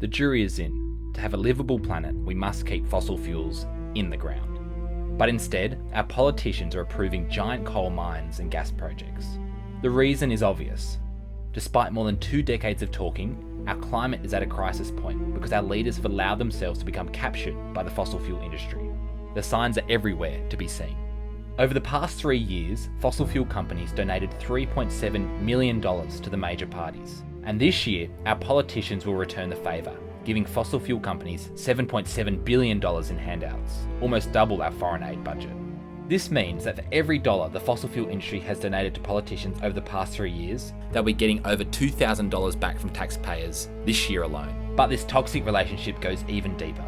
The jury is in. To have a livable planet, we must keep fossil fuels in the ground. But instead, our politicians are approving giant coal mines and gas projects. The reason is obvious. Despite more than 2 decades of talking, our climate is at a crisis point because our leaders have allowed themselves to become captured by the fossil fuel industry. The signs are everywhere to be seen. Over the past 3 years, fossil fuel companies donated $3.7 million to the major parties. And this year, our politicians will return the favour, giving fossil fuel companies $7.7 billion in handouts, almost double our foreign aid budget. This means that for every dollar the fossil fuel industry has donated to politicians over the past 3 years, they'll be getting over $2,000 back from taxpayers this year alone. But this toxic relationship goes even deeper.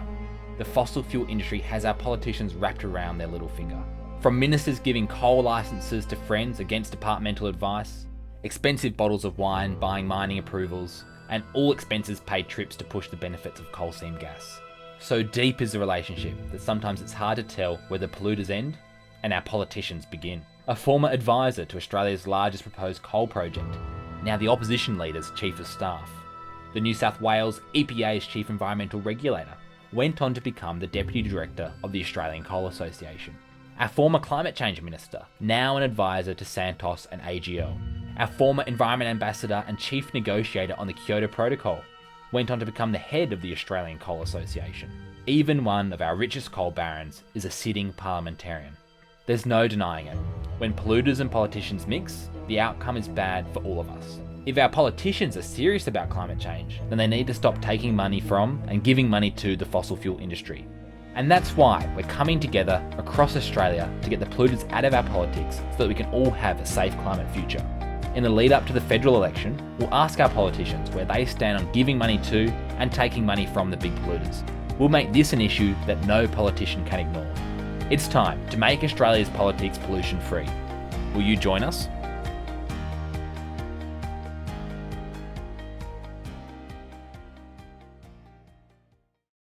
The fossil fuel industry has our politicians wrapped around their little finger. From ministers giving coal licenses to friends against departmental advice, expensive bottles of wine buying mining approvals, and all expenses paid trips to push the benefits of coal seam gas. So deep is the relationship that sometimes it's hard to tell where the polluters end and our politicians begin. A former advisor to Australia's largest proposed coal project, now the opposition leader's chief of staff, the New South Wales EPA's chief environmental regulator, went on to become the deputy director of the Australian Coal Association. Our former climate change minister, now an advisor to Santos and AGL, our former environment ambassador and chief negotiator on the Kyoto Protocol, went on to become the head of the Australian Coal Association. Even one of our richest coal barons is a sitting parliamentarian. There's no denying it. When polluters and politicians mix, the outcome is bad for all of us. If our politicians are serious about climate change, then they need to stop taking money from and giving money to the fossil fuel industry. And that's why we're coming together across Australia to get the polluters out of our politics so that we can all have a safe climate future. In the lead up to the federal election, we'll ask our politicians where they stand on giving money to and taking money from the big polluters. We'll make this an issue that no politician can ignore. It's time to make Australia's politics pollution free. Will you join us?